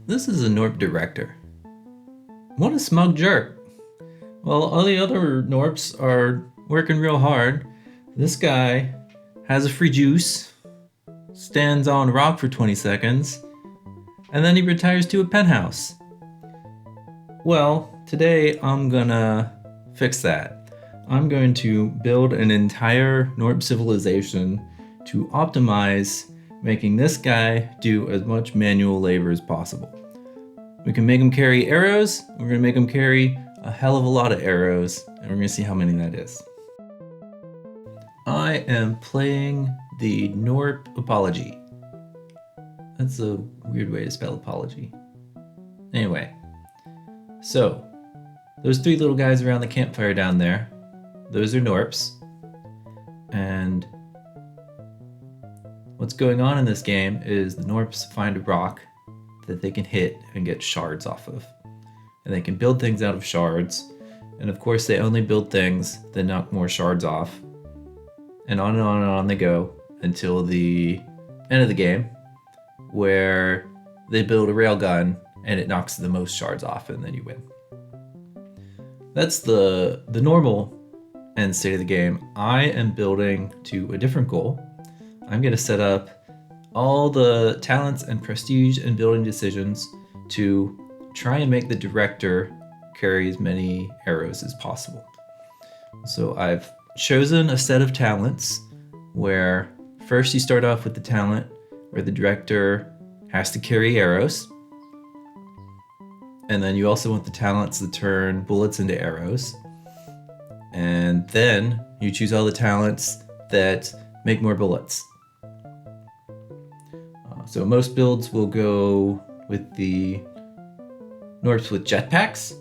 This is a Gnorp director. What a smug jerk. While all the other Gnorps are working real hard, this guy has a free juice, stands on a rock for 20 seconds, and then he retires to a penthouse. Well, today I'm gonna fix that. I'm going to build an entire Gnorp civilization to optimize making this guy do as much manual labor as possible. We can make him carry arrows, we're gonna make him carry a hell of a lot of arrows, and we're gonna see how many that is. I am playing the Gnorp Apologue. That's a weird way to spell apology. Anyway, so those three little guys around the campfire down there, those are Gnorps. And what's going on in this game is the Gnorps find a rock that they can hit and get shards off of. And they can build things out of shards. And of course they only build things that knock more shards off. And on and on and on they go until the end of the game, where they build a railgun and it knocks the most shards off and then you win. That's the normal end state of the game. I am building to a different goal. I'm going to set up all the talents and prestige and building decisions to try and make the director carry as many arrows as possible. So I've chosen a set of talents where first you start off with the talent where the director has to carry arrows. And then you also want the talents to turn bullets into arrows. And then you choose all the talents that make more bullets. So most builds will go with the Gnorps with jetpacks.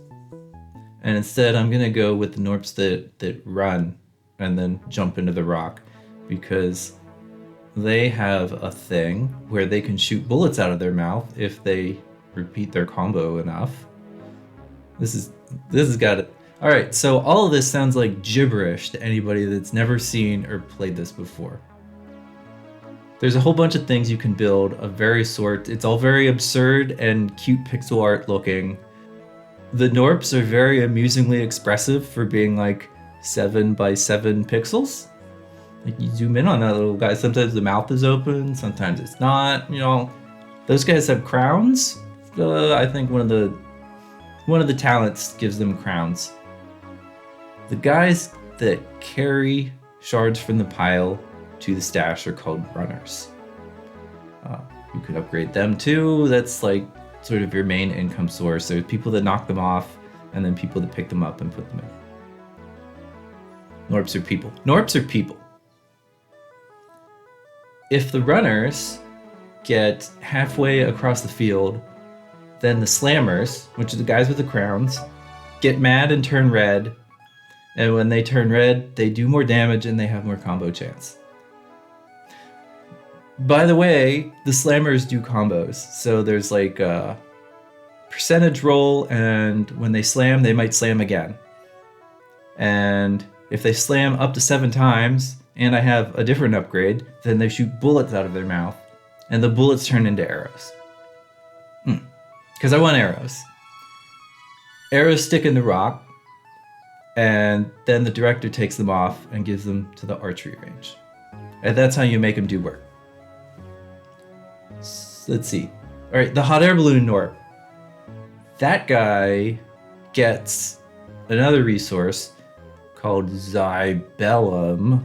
And instead I'm gonna go with the Gnorps that run and then jump into the rock, because they have a thing where they can shoot bullets out of their mouth if they repeat their combo enough. This has got it. All right, so all of this sounds like gibberish to anybody that's never seen or played this before. There's a whole bunch of things you can build of various sorts. It's all very absurd and cute pixel art looking. The Gnorps are very amusingly expressive for being like 7 by 7 pixels. Like you zoom in on that little guy, sometimes the mouth is open, sometimes it's not. You know, those guys have crowns. I think one of the talents gives them crowns. The guys that carry shards from the pile to the stash are called runners. You could upgrade them too. That's like sort of your main income source. There's people that knock them off and then people that pick them up and put them in. Gnorps are people. Gnorps are people. If the runners get halfway across the field, then the slammers, which are the guys with the crowns, get mad and turn red. And when they turn red, they do more damage and they have more combo chance. By the way, the slammers do combos. So there's like a percentage roll, and when they slam, they might slam again. And if they slam up to 7 times, and I have a different upgrade, then they shoot bullets out of their mouth, and the bullets turn into arrows. Because I want arrows. Arrows stick in the rock, and then the director takes them off and gives them to the archery range. And that's how you make them do work. Let's see. All right, the hot air balloon Gnorp. That guy gets another resource called Zybellum.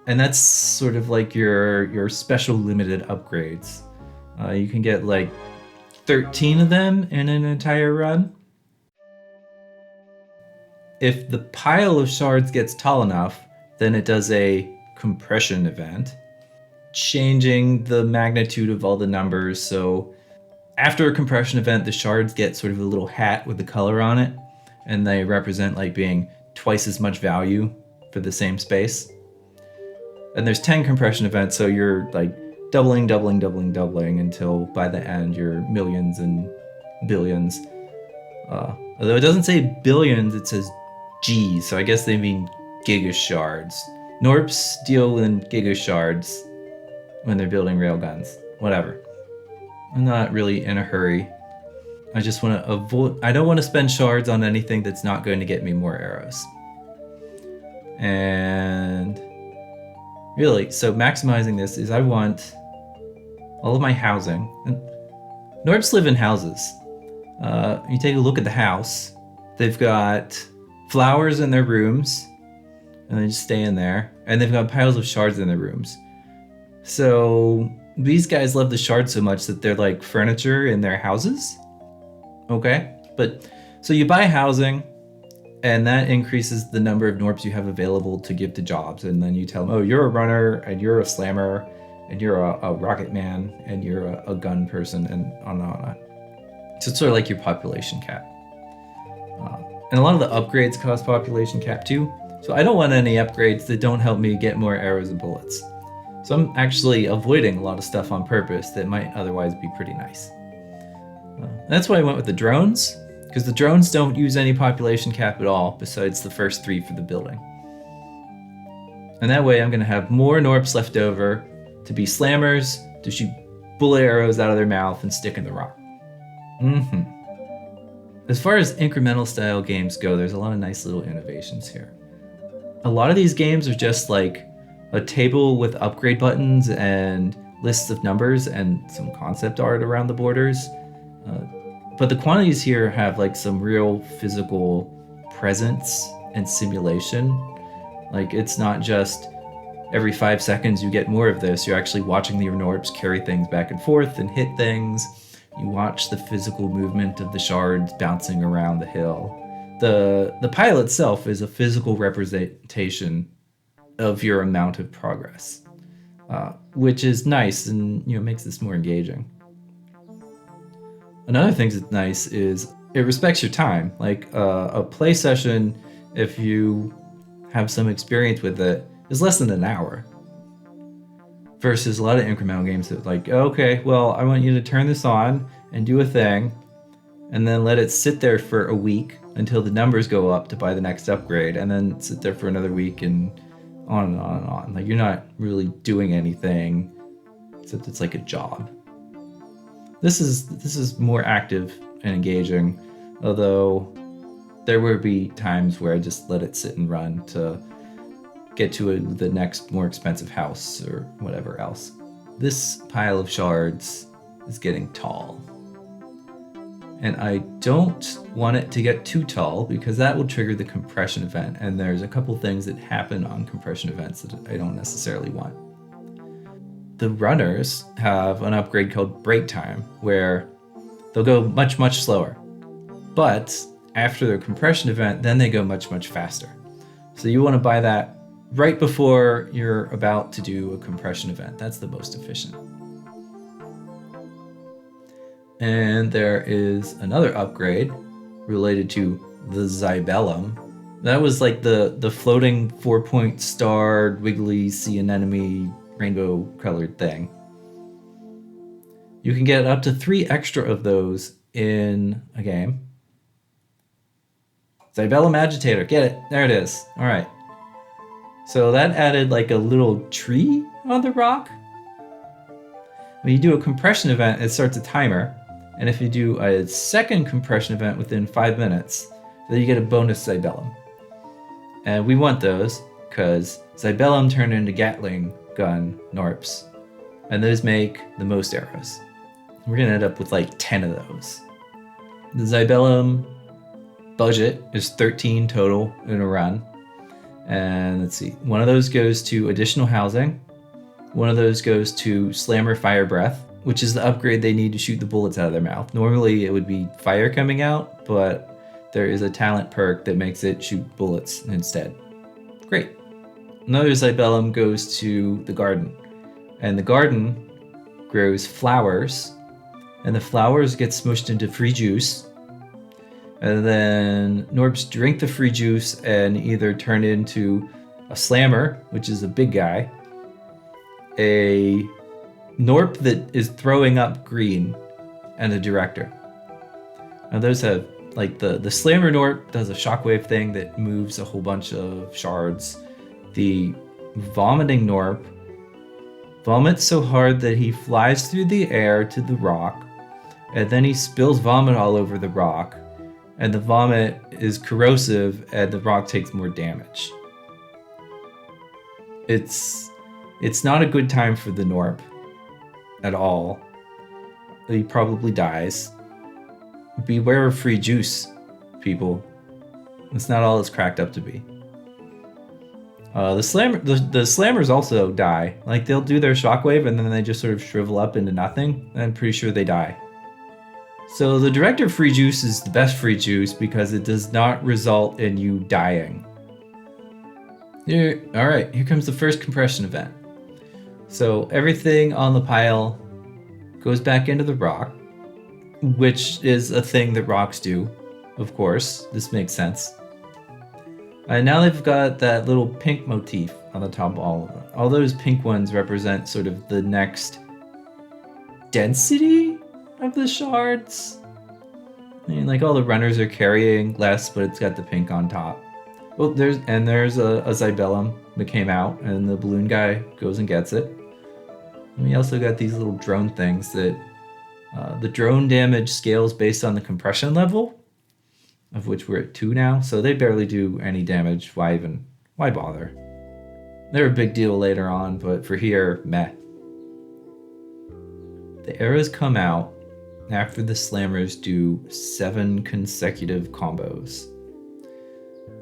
And that's sort of like your special limited upgrades. You can get like 13 of them in an entire run. If the pile of shards gets tall enough, then it does a compression event, changing the magnitude of all the numbers. So after a compression event, the shards get sort of a little hat with the color on it, and they represent like being twice as much value for the same space. And there's 10 compression events, so you're like doubling until by the end you're millions and billions. Although it doesn't say billions, it says G's, so I guess they mean gigashards. Gnorps deal in gigashards when they're building railguns. whatever. I'm not really in a hurry. I just want to avoid... I don't want to spend shards on anything that's not going to get me more arrows. And really, so maximizing this is I want all of my housing. And Gnorps live in houses. You take a look at the house. They've got flowers in their rooms, and they just stay in there. And they've got piles of shards in their rooms. So these guys love the shards so much that they're like furniture in their houses. Okay, but so you buy housing, and that increases the number of Gnorps you have available to give to jobs. And then you tell them, oh, you're a runner, and you're a slammer, and you're a rocket man, and you're a gun person, and on and on. So it's sort of like your population cap. And a lot of the upgrades cost population cap too. So I don't want any upgrades that don't help me get more arrows and bullets. So I'm actually avoiding a lot of stuff on purpose that might otherwise be pretty nice. That's why I went with the drones, because the drones don't use any population cap at all besides the first 3 for the building. And that way I'm going to have more Gnorps left over to be slammers, to shoot bullet arrows out of their mouth and stick in the rock. As far as incremental style games go, there's a lot of nice little innovations here. A lot of these games are just like a table with upgrade buttons and lists of numbers and some concept art around the borders. But the quantities here have like some real physical presence and simulation. Like it's not just every 5 seconds you get more of this. You're actually watching the Gnorps carry things back and forth and hit things. You watch the physical movement of the shards bouncing around the hill. The pile itself is a physical representation of your amount of progress, which is nice and makes this more engaging. Another thing that's nice is it respects your time. Like a play session, if you have some experience with it, is less than an hour. Versus a lot of incremental games that like, okay, well, I want you to turn this on and do a thing, and then let it sit there for a week until the numbers go up to buy the next upgrade, and then sit there for another week and on and on and on. Like you're not really doing anything except it's like a job. This is more active and engaging, although there will be times where I just let it sit and run to get to the next more expensive house or whatever else. This pile of shards is getting tall. And I don't want it to get too tall because that will trigger the compression event, and there's a couple things that happen on compression events that I don't necessarily want. The runners have an upgrade called break time, where they'll go much, much slower. But after their compression event, then they go much, much faster. So you want to buy that right before you're about to do a compression event. That's the most efficient. And there is another upgrade related to the Zybellum. That was like the floating 4-point starred, wiggly, sea anemone, rainbow colored thing. You can get up to 3 extra of those in a game. Zybellum Agitator, get it, there it is. All right. So that added like a little tree on the rock. When you do a compression event, it starts a timer. And if you do a second compression event within 5 minutes, then you get a bonus Zybellum. And we want those because Zybellum turn into Gatling gun Gnorps. And those make the most arrows. We're going to end up with like 10 of those. The Zybellum budget is 13 total in a run. And let's see, one of those goes to additional housing. One of those goes to Slammer Fire Breath, which is the upgrade they need to shoot the bullets out of their mouth. Normally it would be fire coming out, but there is a talent perk that makes it shoot bullets instead. Great. Another Zybellum goes to the garden. And the garden grows flowers, and the flowers get smushed into free juice. And then Gnorps drink the free juice and either turn into a Slammer, which is a big guy, a Gnorp that is throwing up green, and a Director. Now those have, like the Slammer Gnorp does a shockwave thing that moves a whole bunch of shards. The Vomiting Gnorp vomits so hard that he flies through the air to the rock, and then he spills vomit all over the rock, and the vomit is corrosive and the rock takes more damage. It's not a good time for the Gnorp at all. He probably dies. Beware of free juice, people. It's not all it's cracked up to be. The slammers also die. Like, they'll do their shockwave and then they just sort of shrivel up into nothing. I'm pretty sure they die. So the Director free juice is the best free juice because it does not result in you dying. Alright, here comes the first compression event. So everything on the pile goes back into the rock, which is a thing that rocks do, of course. This makes sense. And now they've got that little pink motif on the top of all of them. All those pink ones represent sort of the next density of the shards. I mean, like, all the runners are carrying less, but it's got the pink on top. Well, there's a Zybellum that came out, and the balloon guy goes and gets it. And we also got these little drone things that the drone damage scales based on the compression level, of which we're at 2 now, so they barely do any damage. Why bother? They're a big deal later on, but for here, meh. The arrows come out after the slammers do 7 consecutive combos.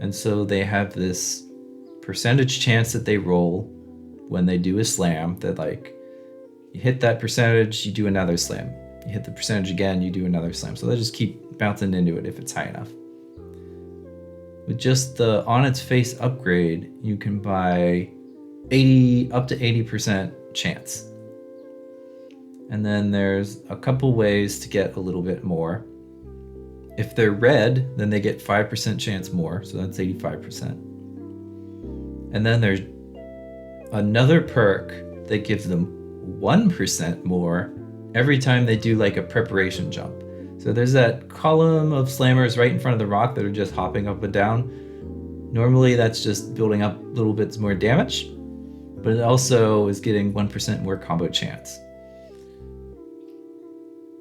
And so they have this percentage chance that they roll when they do a slam that, like, you hit that percentage, you do another slam. You hit the percentage again, you do another slam. So they just keep bouncing into it if it's high enough. With just the on its face upgrade, you can buy up to 80% chance. And then there's a couple ways to get a little bit more. If they're red, then they get 5% chance more, so that's 85%. And then there's another perk that gives them 1% more every time they do, like, a preparation jump. So there's that column of slammers right in front of the rock that are just hopping up and down. Normally that's just building up little bits more damage, but it also is getting 1% more combo chance.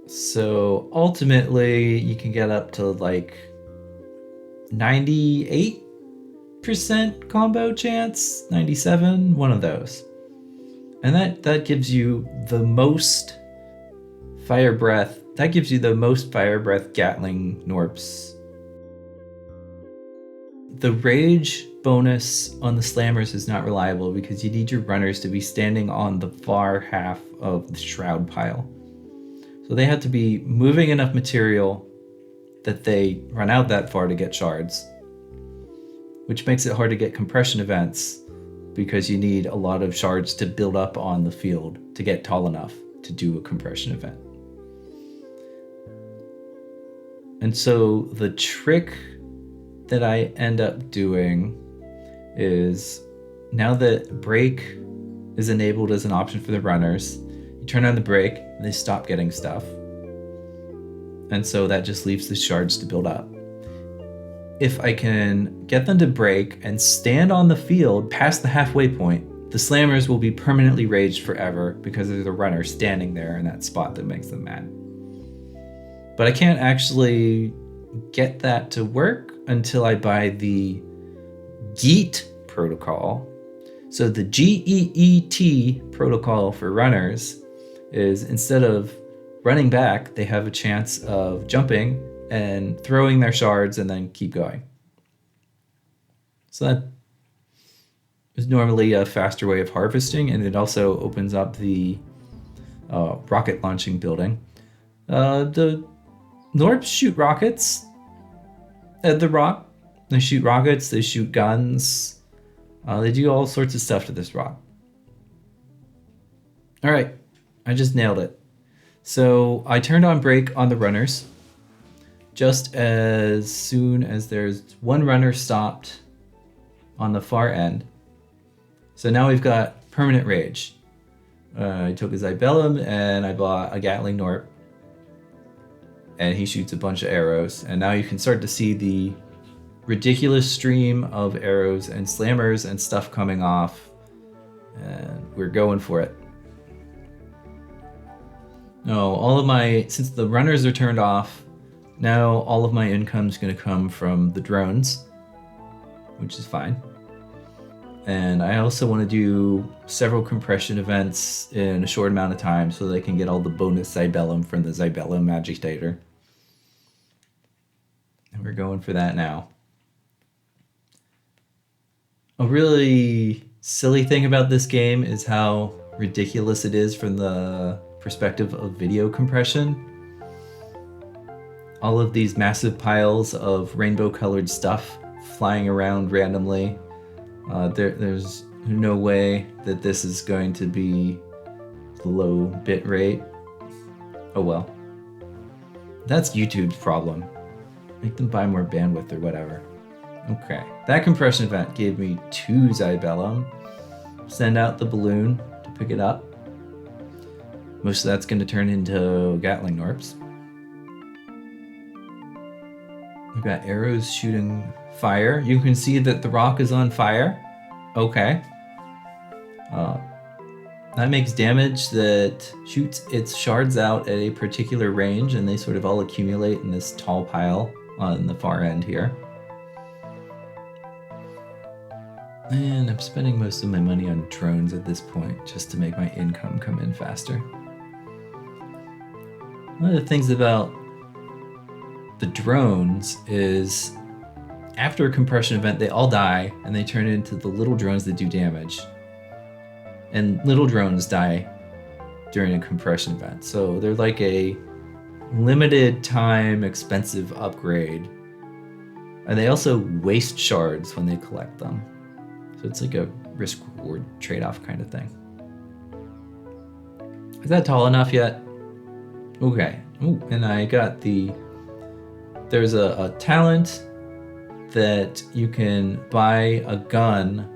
So ultimately you can get up to like 98% combo chance, 97, one of those. And that gives you the most fire breath. That gives you the most fire breath Gatling Gnorps. The rage bonus on the slammers is not reliable because you need your runners to be standing on the far half of the shroud pile. So they have to be moving enough material that they run out that far to get shards, which makes it hard to get compression events because you need a lot of shards to build up on the field to get tall enough to do a compression event. And so the trick that I end up doing is, now that brake is enabled as an option for the runners, you turn on the brake and they stop getting stuff. And so that just leaves the shards to build up. If I can get them to brake and stand on the field past the halfway point, the slammers will be permanently raged forever because there's a runner standing there in that spot that makes them mad. But I can't actually get that to work until I buy the GEET protocol. So the GEET protocol for runners is, instead of running back, they have a chance of jumping and throwing their shards and then keep going. So that is normally a faster way of harvesting, and it also opens up the rocket launching building. The Gnorps shoot rockets at the rock. They shoot rockets, they shoot guns. They do all sorts of stuff to this rock. All right, I just nailed it. So I turned on brake on the runners just as soon as there's one runner stopped on the far end. So now we've got permanent rage. I took a Zybellum and I bought a Gatling Gnorp, and he shoots a bunch of arrows, and now you can start to see the ridiculous stream of arrows and slammers and stuff coming off, and we're going for it. No, since the runners are turned off, now all of my income's gonna come from the drones, which is fine. And I also want to do several compression events in a short amount of time so that I can get all the bonus Zybellum from the Zybellum Agitator. And we're going for that now. A really silly thing about this game is how ridiculous it is from the perspective of video compression. All of these massive piles of rainbow-colored stuff flying around randomly. There's no way that this is going to be low bit rate. Oh well. That's YouTube's problem. Make them buy more bandwidth or whatever. Okay, that compression event gave me 2 Zybellum. Send out the balloon to pick it up. Most of that's going to turn into Gatling Gnorps. We've got arrows shooting fire. You can see that the rock is on fire. Okay. That makes damage that shoots its shards out at a particular range, and they sort of all accumulate in this tall pile on the far end here. And I'm spending most of my money on drones at this point, just to make my income come in faster. One of the things about the drones is after a compression event, they all die and they turn into the little drones that do damage. And little drones die during a compression event. So they're like a limited time expensive upgrade. And they also waste shards when they collect them. So it's like a risk reward trade-off kind of thing. Is that tall enough yet? Okay. Ooh, and I got there's a talent that you can buy a gun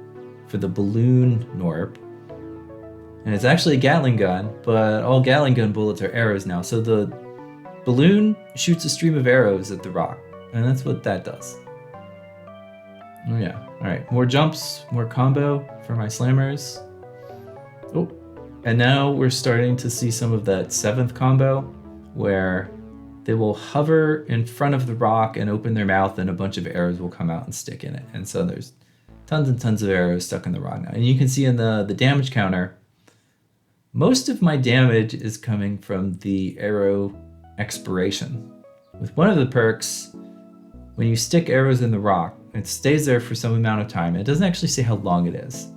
for the balloon Gnorp. And it's actually a Gatling gun, but all Gatling gun bullets are arrows now. So the balloon shoots a stream of arrows at the rock, and that's what that does. Oh yeah, all right, more jumps, more combo for my slammers. Oh, and now we're starting to see some of that 7th combo where they will hover in front of the rock and open their mouth and a bunch of arrows will come out and stick in it. And so there's tons and tons of arrows stuck in the rock now. And you can see in the damage counter, most of my damage is coming from the arrow expiration. With one of the perks, when you stick arrows in the rock, it stays there for some amount of time. It doesn't actually say how long it is.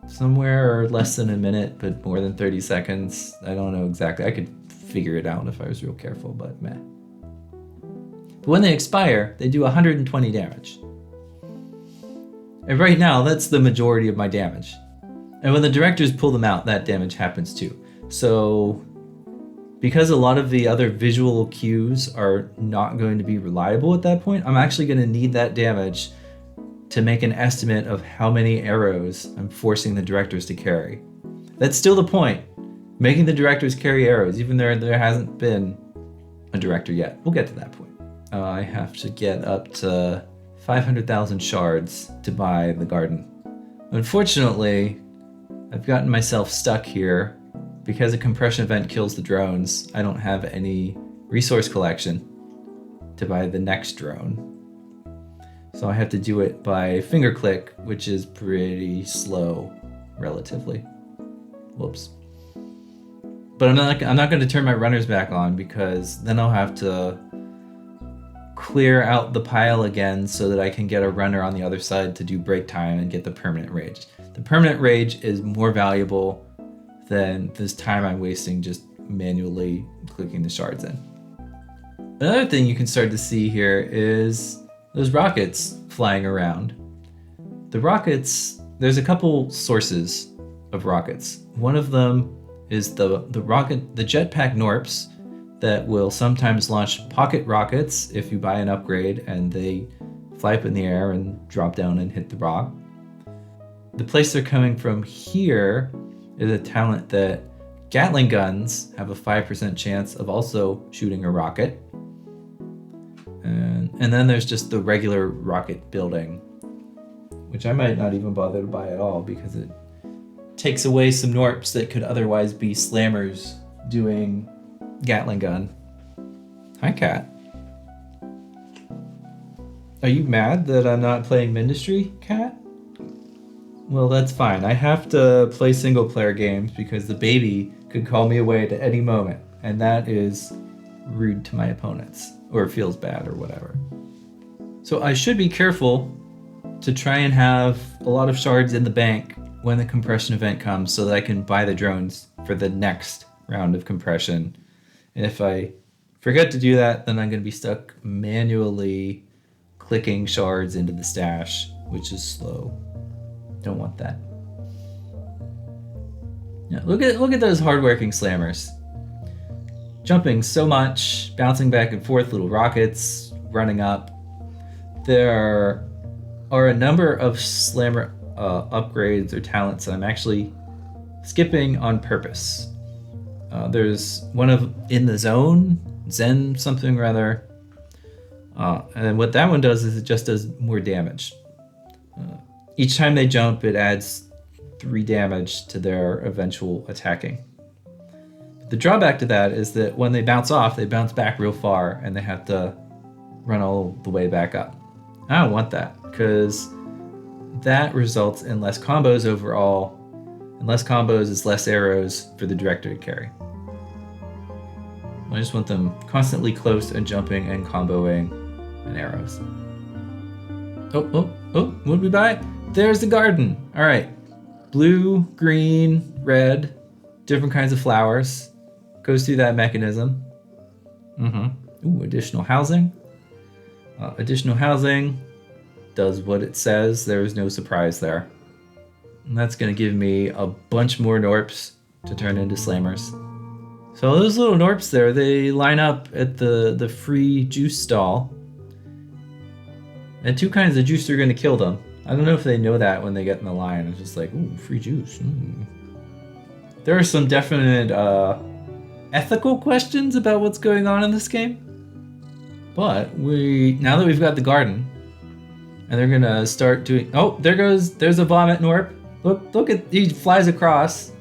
Somewhere less than a minute, but more than 30 seconds. I don't know exactly. I could figure it out if I was real careful, but meh. But when they expire, they do 120 damage. And right now, that's the majority of my damage. And when the directors pull them out, that damage happens too. So because a lot of the other visual cues are not going to be reliable at that point, I'm actually going to need that damage to make an estimate of how many arrows I'm forcing the directors to carry. That's still the point. Making the directors carry arrows, even though there hasn't been a director yet. We'll get to that point. I have to get up to 500,000 shards to buy the garden. Unfortunately, I've gotten myself stuck here. Because a compression event kills the drones, I don't have any resource collection to buy the next drone. So I have to do it by finger click, which is pretty slow, relatively. Whoops. But I'm not going to turn my runners back on because then I'll have to clear out the pile again so that I can get a runner on the other side to do break time and get the permanent rage. The permanent rage is more valuable than this time I'm wasting just manually clicking the shards in. Another thing you can start to see here is those rockets flying around. The rockets, there's a couple sources of rockets. One of them is the jetpack Gnorps that will sometimes launch pocket rockets if you buy an upgrade and they fly up in the air and drop down and hit the rock. The place they're coming from here is a talent that Gatling guns have a 5% chance of also shooting a rocket. And then there's just the regular rocket building, which I might not even bother to buy at all because it takes away some Gnorps that could otherwise be slammers doing Gatling gun. Hi, Cat. Are you mad that I'm not playing Ministry, Cat? Well, that's fine. I have to play single player games because the baby could call me away at any moment, and that is rude to my opponents, or feels bad, or whatever. So I should be careful to try and have a lot of shards in the bank when the compression event comes so that I can buy the drones for the next round of compression. And if I forget to do that, then I'm going to be stuck manually clicking shards into the stash, which is slow. Don't want that. Yeah, look at those hardworking slammers. Jumping so much, bouncing back and forth, little rockets, running up. There are a number of slammer upgrades or talents that I'm actually skipping on purpose. There's one of In the Zone, Zen something rather. And what that one does is it just does more damage. Each time they jump, it adds 3 damage to their eventual attacking. The drawback to that is that when they bounce off, they bounce back real far and they have to run all the way back up. I don't want that because that results in less combos overall, and less combos is less arrows for the Director to carry. I just want them constantly close and jumping and comboing and arrows. Oh, what did we buy? There's the garden. All right. Blue, green, red, different kinds of flowers. Goes through that mechanism. Ooh, additional housing. Additional housing does what it says. There is no surprise there. And that's going to give me a bunch more Gnorps to turn into slammers. So those little Gnorps there, they line up at the free juice stall. And 2 kinds of juice are going to kill them. I don't know if they know that when they get in the line. It's just like, ooh, free juice. There are some definite ethical questions about what's going on in this game. But now that we've got the garden, and they're gonna start doing. Oh, there's a vomit Gnorp. Look at he flies across,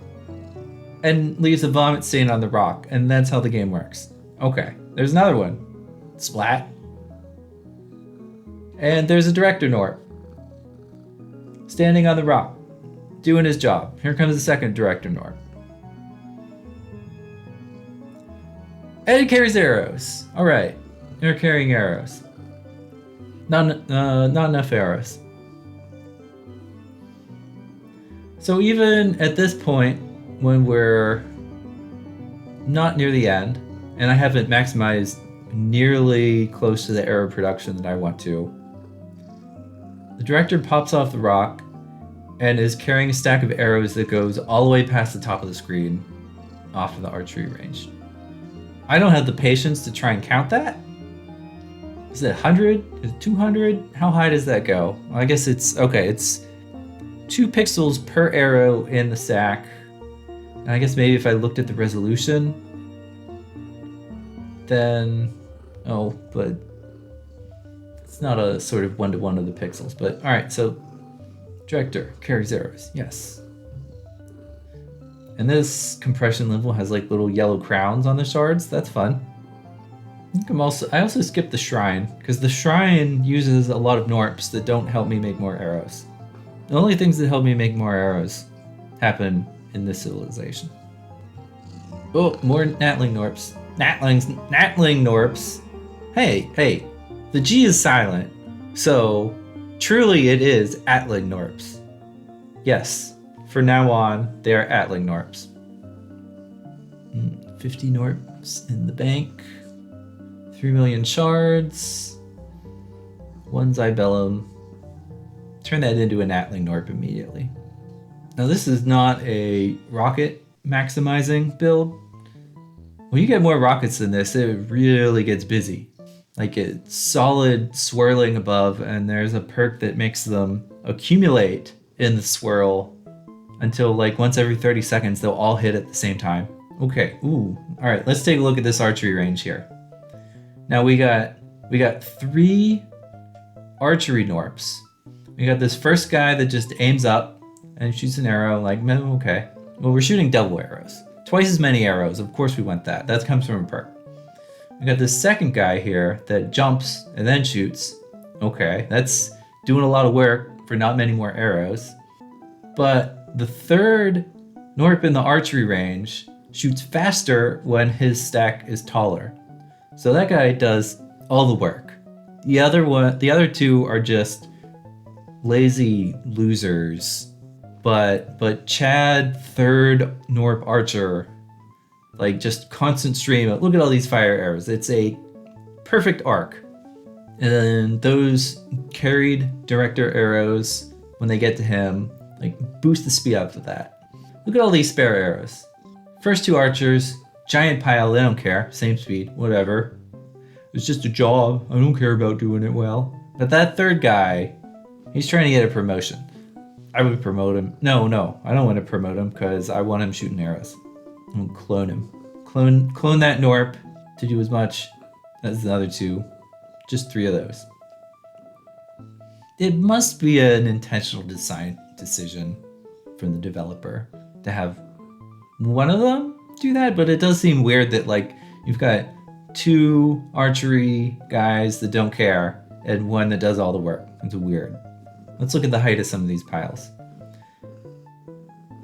and leaves a vomit stain on the rock, and that's how the game works. Okay, there's another one. Splat. And there's a Director Gnorp. Standing on the rock, doing his job. Here comes the second Director Gnorp. And he carries arrows. All right, they're carrying arrows. Not enough arrows. So even at this point, when we're not near the end, and I haven't maximized nearly close to the arrow production that I want to, the Director pops off the rock and is carrying a stack of arrows that goes all the way past the top of the screen off of the archery range. I don't have the patience to try and count that. Is it 100? Is it 200? How high does that go? Well, I guess it's 2 pixels per arrow in the stack. And I guess maybe if I looked at the resolution, then, but it's not a sort of 1-to-1 of the pixels. But all right, so Director carries arrows, yes. And this compression level has like little yellow crowns on the shards. That's fun. I also skipped the shrine because the shrine uses a lot of Gnorps that don't help me make more arrows. The only things that help me make more arrows happen in this civilization. Oh, more Natling Gnorps. Natling Gnorps. Hey, the G is silent, so truly it is Atling Gnorps. Yes, for now on, they are Atling Gnorps. 50 Gnorps in the bank. 3 million shards. 1 Zybellum. Turn that into an Atling Gnorp immediately. Now this is not a rocket maximizing build. When you get more rockets than this, it really gets busy. Like it's solid swirling above, and there's a perk that makes them accumulate in the swirl until like once every 30 seconds they'll all hit at the same time. Okay, all right, let's take a look at this archery range here. Now we got 3 archery Gnorps. We got this first guy that just aims up and shoots an arrow like, okay. Well, we're shooting double arrows. Twice as many arrows. Of course we want that. That comes from a perk. We got this second guy here that jumps and then shoots. Okay, that's doing a lot of work for not many more arrows. But the third Gnorp in the archery range shoots faster when his stack is taller. So that guy does all the work. The other two are just lazy losers. But Chad, third Gnorp archer, like just constant stream of, look at all these fire arrows. It's a perfect arc. And then those carried director arrows, when they get to him, like boost the speed up with that. Look at all these spare arrows. First two archers, giant pile, they don't care, same speed, whatever. It's just a job, I don't care about doing it well. But that third guy, he's trying to get a promotion. I would promote him. No, I don't want to promote him because I want him shooting arrows. I'm gonna clone him. Clone that Gnorp to do as much as the other two. Just 3 of those. It must be an intentional design decision from the developer to have one of them do that, but it does seem weird that like you've got 2 archery guys that don't care and one that does all the work. It's weird. Let's look at the height of some of these piles.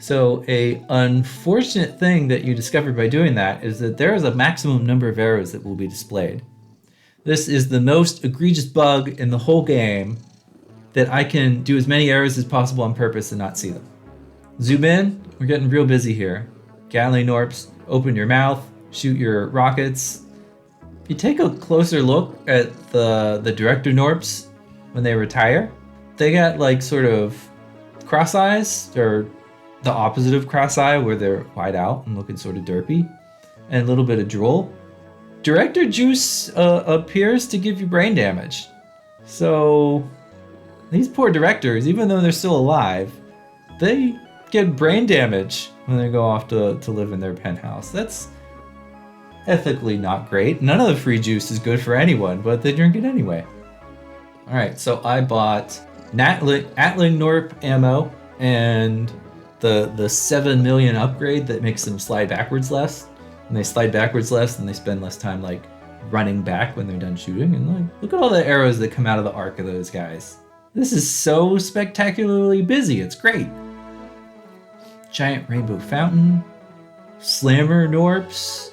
So a unfortunate thing that you discovered by doing that is that there is a maximum number of arrows that will be displayed. This is the most egregious bug in the whole game, that I can do as many arrows as possible on purpose and not see them. Zoom in, we're getting real busy here. Gatling Gnorps, open your mouth, shoot your rockets. If you take a closer look at the Director Gnorps when they retire, they got like sort of cross eyes, or the opposite of cross eye where they're wide out and looking sort of derpy, and a little bit of drool. Director Juice appears to give you brain damage. So these poor directors, even though they're still alive, they get brain damage when they go off to live in their penthouse. That's ethically not great. None of the free juice is good for anyone, but they drink it anyway. All right, so I bought Atling Gnorp ammo and the 7 million upgrade that makes them slide backwards less. And they slide backwards less, and they spend less time like running back when they're done shooting. And like, look at all the arrows that come out of the arc of those guys. This is so spectacularly busy. It's great. Giant rainbow fountain, slammer Gnorps,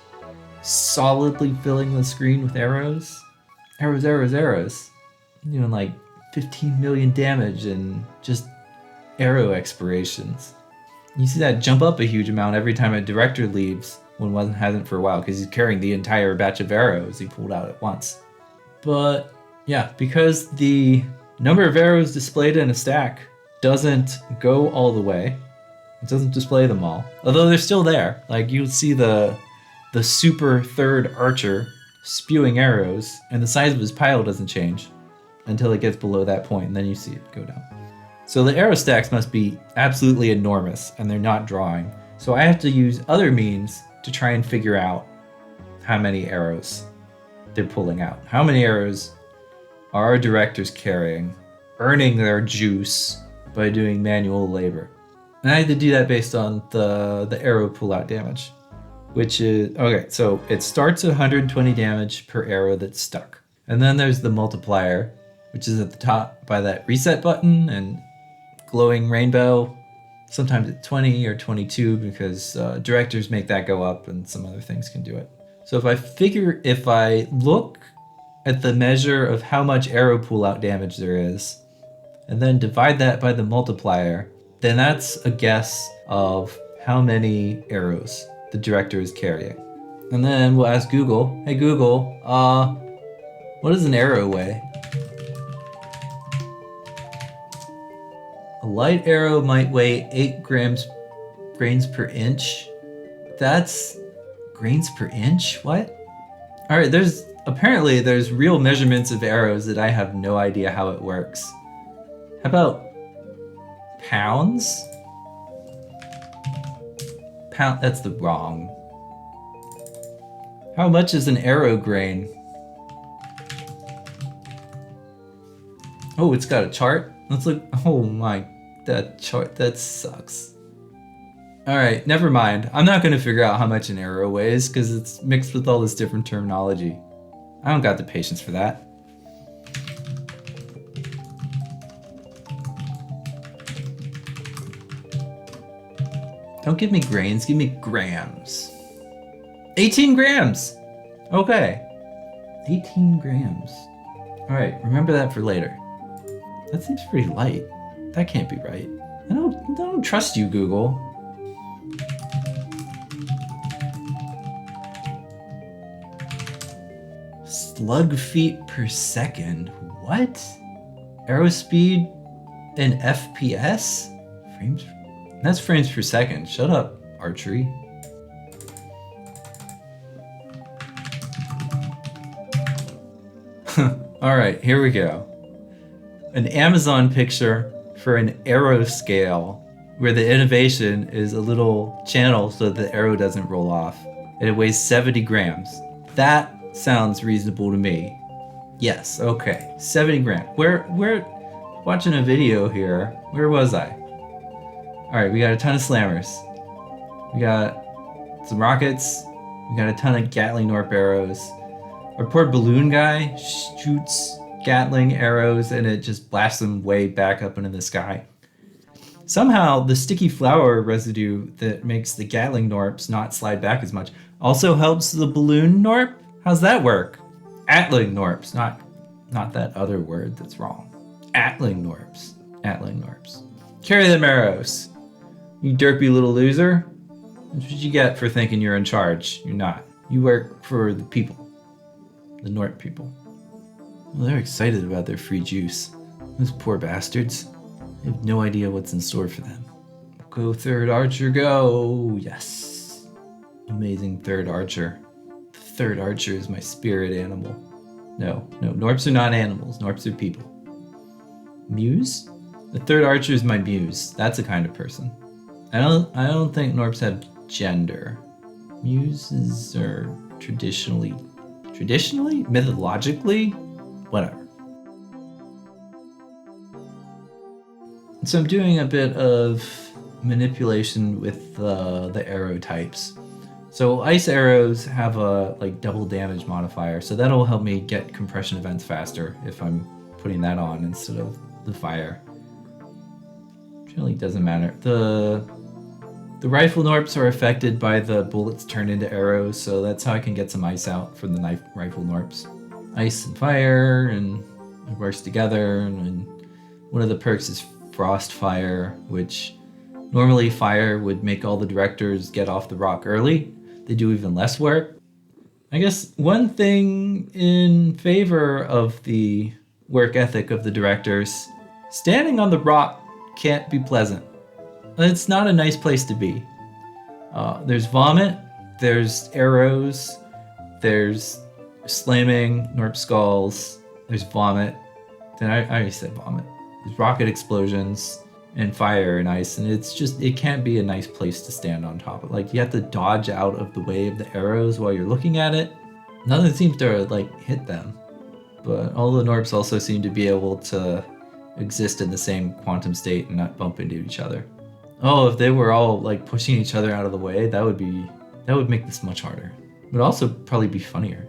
solidly filling the screen with arrows. Arrows, arrows, arrows. Doing like 15 million damage and just arrow expirations. You see that jump up a huge amount every time a director leaves when one hasn't for a while, because he's carrying the entire batch of arrows he pulled out at once. But yeah, because the number of arrows displayed in a stack doesn't go all the way, it doesn't display them all, although they're still there. Like you'll see the super third archer spewing arrows, and the size of his pile doesn't change until it gets below that point, and then you see it go down. So the arrow stacks must be absolutely enormous, and they're not drawing. So I have to use other means to try and figure out how many arrows they're pulling out. How many arrows are our directors carrying, earning their juice by doing manual labor? And I had to do that based on the arrow pullout damage, which is, okay, so it starts at 120 damage per arrow that's stuck. And then there's the multiplier, which is at the top by that reset button and glowing rainbow. Sometimes it's 20 or 22 because directors make that go up and some other things can do it. So if I look at the measure of how much arrow pullout damage there is, and then divide that by the multiplier, then that's a guess of how many arrows the director is carrying. And then we'll ask Google, hey Google, what does an arrow weigh? A light arrow might weigh 8 grains per inch. That's grains per inch? What? All right, apparently there's real measurements of arrows that I have no idea how it works. How about pounds? Pound, that's the wrong. How much is an arrow grain? Oh, it's got a chart. Let's look. Oh my, that chart, that sucks. All right, never mind. I'm not going to figure out how much an arrow weighs because it's mixed with all this different terminology. I don't got the patience for that. Don't give me grains, give me grams. 18 grams! Okay. 18 grams. All right, remember that for later. That seems pretty light. That can't be right. I don't trust you, Google. Slug feet per second? What? Arrow speed in FPS? Frames? That's frames per second. Shut up, archery. All right, here we go. An Amazon picture for an arrow scale where the innovation is a little channel so the arrow doesn't roll off. And it weighs 70 grams. That sounds reasonable to me. Yes, okay, 70 grams. We're watching a video here. Where was I? All right, we got a ton of slammers. We got some rockets. We got a ton of Gatling Gnorp arrows. Our poor balloon guy shoots Gatling arrows and it just blasts them way back up into the sky. Somehow, the sticky flour residue that makes the Gatling Gnorps not slide back as much also helps the balloon Gnorp? How's that work? Atling Gnorps, not that other word that's wrong. Atling Gnorps. Atling Gnorps. Carry them arrows. You derpy little loser. That's what you get for thinking you're in charge. You're not. You work for the people. The Gnorp people. Well, they're excited about their free juice. Those poor bastards. They have no idea what's in store for them. Go third archer, go! Yes. Amazing third archer. The third archer is my spirit animal. No, Gnorps are not animals. Gnorps are people. Muse? The third archer is my muse. That's a kind of person. I don't think Gnorps have gender. Muses are traditionally, mythologically, whatever. So I'm doing a bit of manipulation with the arrow types. So ice arrows have a double damage modifier, so that'll help me get compression events faster if I'm putting that on instead of the fire. It really doesn't matter. The rifle Gnorps are affected by the bullets turned into arrows, so that's how I can get some ice out from the rifle Gnorps. Ice and fire, and it works together, and one of the perks is Frost Fire, which normally fire would make all the directors get off the rock early. They do even less work. I guess one thing in favor of the work ethic of the directors, standing on the rock can't be pleasant. It's not a nice place to be. There's vomit, there's arrows, there's slamming Gnorp skulls, there's vomit. Then I already said vomit. There's rocket explosions and fire and ice, and it can't be a nice place to stand on top of. You have to dodge out of the way of the arrows while you're looking at it. Nothing seems to hit them, but all the Gnorps also seem to be able to exist in the same quantum state and not bump into each other. Oh, if they were all pushing each other out of the way, that would make this much harder. It would also probably be funnier.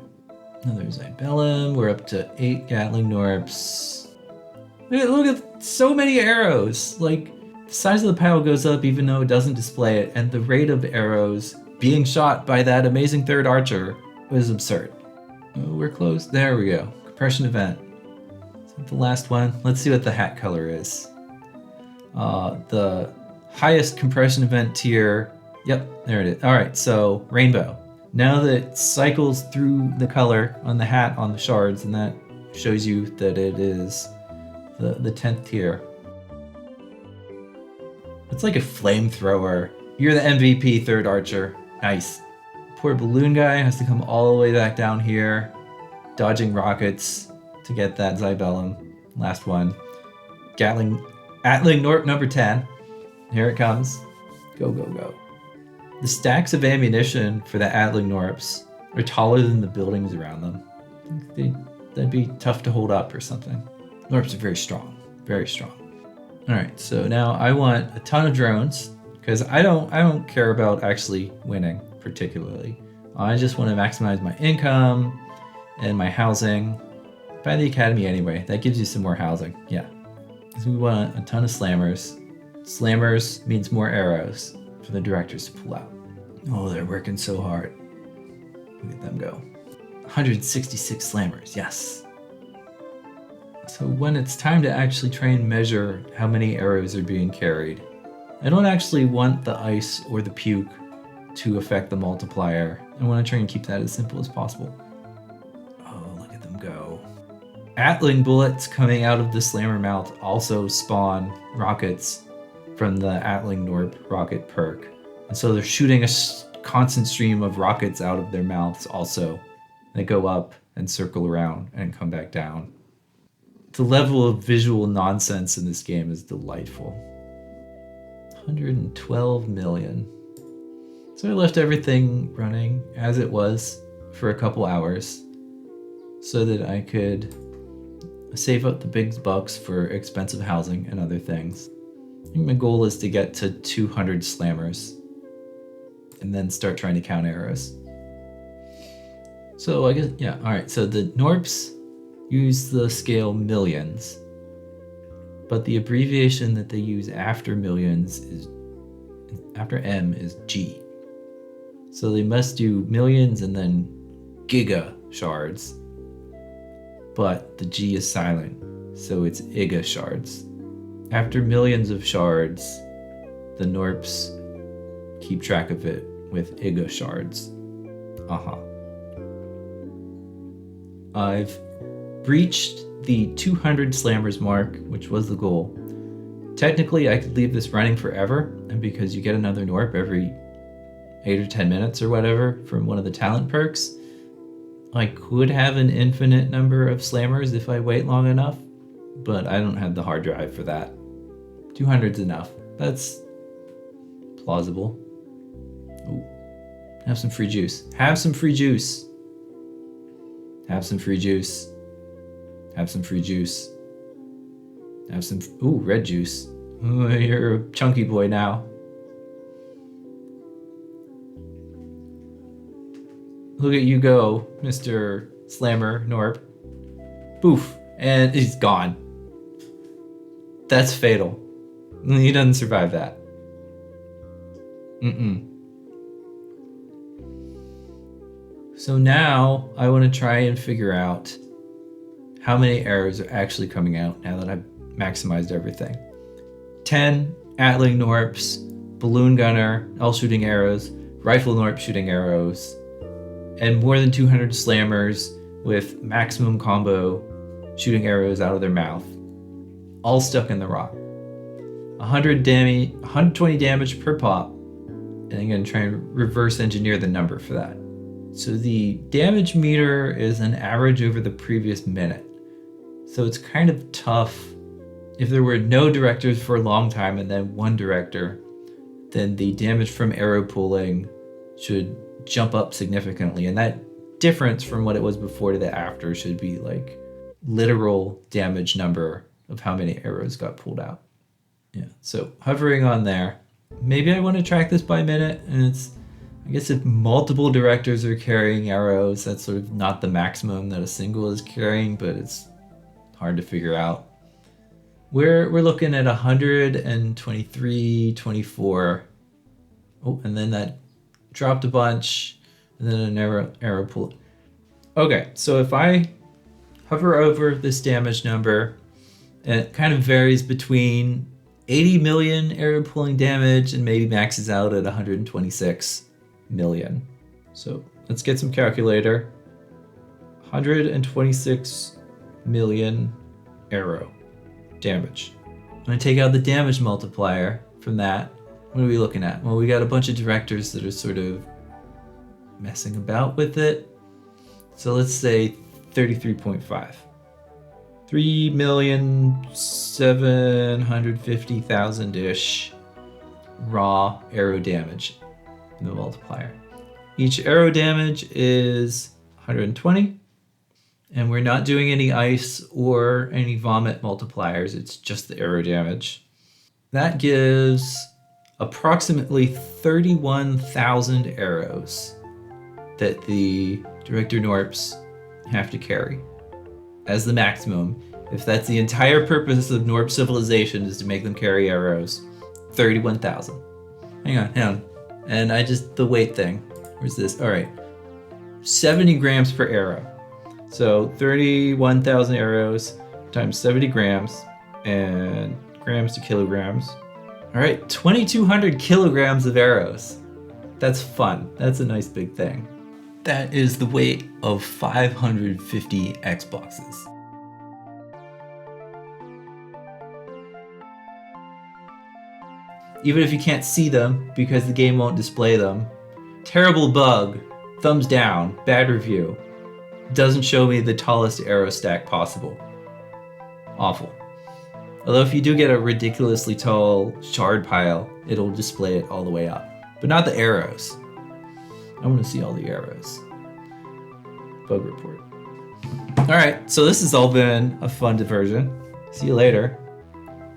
Another Zybellum. We're up to 8 Gatling Gnorps. Look at so many arrows. The size of the pile goes up even though it doesn't display it, and the rate of arrows being shot by that amazing third archer was absurd. Oh, we're close. There we go. Compression event. Is that the last one? Let's see what the hat color is. The highest compression event tier. Yep, there it is. All right, so rainbow. Now that it cycles through the color on the hat on the shards, and that shows you that it is the 10th tier. It's like a flamethrower. You're the MVP, third archer. Nice. Poor balloon guy has to come all the way back down here, dodging rockets to get that Zybellum. Last one. Atling Gnorp number 10. Here it comes. Go, go, go. The stacks of ammunition for the Atling Gnorps are taller than the buildings around them. I think that'd be tough to hold up or something. Gnorps are very strong. Very strong. Alright, so now I want a ton of drones because I don't care about actually winning particularly. I just want to maximize my income and my housing. Buy the academy anyway. That gives you some more housing. Yeah. So we want a ton of slammers. Slammers means more arrows for the directors to pull out. Oh, they're working so hard. Look at them go. 166 slammers, yes. So when it's time to actually try and measure how many arrows are being carried, I don't actually want the ice or the puke to affect the multiplier. I want to try and keep that as simple as possible. Oh, look at them go. Atling bullets coming out of the slammer mouth also spawn rockets from the Atling Gnorp rocket perk. And so they're shooting a constant stream of rockets out of their mouths also. They go up and circle around and come back down. The level of visual nonsense in this game is delightful. 112 million. So I left everything running as it was for a couple hours so that I could save up the big bucks for expensive housing and other things. I think my goal is to get to 200 slammers and then start trying to count arrows. So I guess, yeah, all right. So the Gnorps use the scale millions, but the abbreviation that they use after millions is, after M is G. So they must do millions and then giga shards, but the G is silent, so it's iga shards. After millions of shards, the Gnorps keep track of it with iga shards. I've reached the 200 slammers mark, which was the goal. Technically, I could leave this running forever, and because you get another Gnorp every 8 or 10 minutes or whatever from one of the talent perks, I could have an infinite number of slammers if I wait long enough, but I don't have the hard drive for that. 200's enough. That's plausible. Ooh. Have some free juice. Have some free juice. Have some free juice. Have some free juice. Have some... Ooh, red juice. Ooh, you're a chunky boy now. Look at you go, Mr. Slammer Gnorp. Poof. And he's gone. That's fatal. He doesn't survive that. So now I want to try and figure out how many arrows are actually coming out now that I've maximized everything. 10 Atling Gnorps, Balloon Gunner, all shooting arrows, Rifle Gnorp shooting arrows, and more than 200 slammers with maximum combo shooting arrows out of their mouth, all stuck in the rock. 120 damage per pop, and I'm going to try and reverse engineer the number for that. So the damage meter is an average over the previous minute. So it's kind of tough. If there were no directors for a long time and then one director, then the damage from arrow pulling should jump up significantly. And that difference from what it was before to the after should be like literal damage number of how many arrows got pulled out. Yeah, so hovering on there. Maybe I want to track this by minute, and it's, I guess if multiple directors are carrying arrows, that's sort of not the maximum that a single is carrying, but it's hard to figure out. We're looking at 123, 24. Oh, and then that dropped a bunch, and then an arrow pull. Okay, so if I hover over this damage number, and it kind of varies between 80 million arrow pulling damage and maybe maxes out at 126 million. So let's get some calculator. 126 million arrow damage. When I take out the damage multiplier from that, what are we looking at? Well, we got a bunch of directors that are sort of messing about with it. So let's say 33.5. 3,750,000-ish raw arrow damage in the multiplier. Each arrow damage is 120, and we're not doing any ice or any vomit multipliers. It's just the arrow damage. That gives approximately 31,000 arrows that the Director Gnorps have to carry as the maximum. If that's the entire purpose of Gnorp civilization is to make them carry arrows, 31,000. Hang on. And the weight thing. Where's this? All right. 70 grams per arrow. So 31,000 arrows times 70 grams and grams to kilograms. All right, 2,200 kilograms of arrows. That's fun. That's a nice big thing. That is the weight of 550 Xboxes. Even if you can't see them because the game won't display them. Terrible bug, thumbs down, bad review. Doesn't show me the tallest arrow stack possible. Awful. Although if you do get a ridiculously tall shard pile, it'll display it all the way up. But not the arrows. I want to see all the arrows. Bug report. Alright, so this has all been a fun diversion. See you later.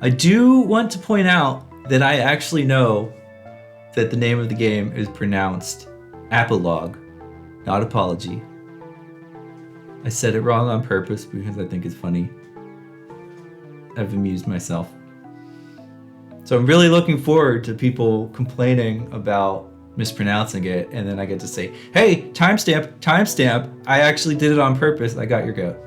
I do want to point out that I actually know that the name of the game is pronounced Apologue, not Apology. I said it wrong on purpose because I think it's funny. I've amused myself. So I'm really looking forward to people complaining about mispronouncing it, and then I get to say, hey, timestamp, I actually did it on purpose. I got your goat.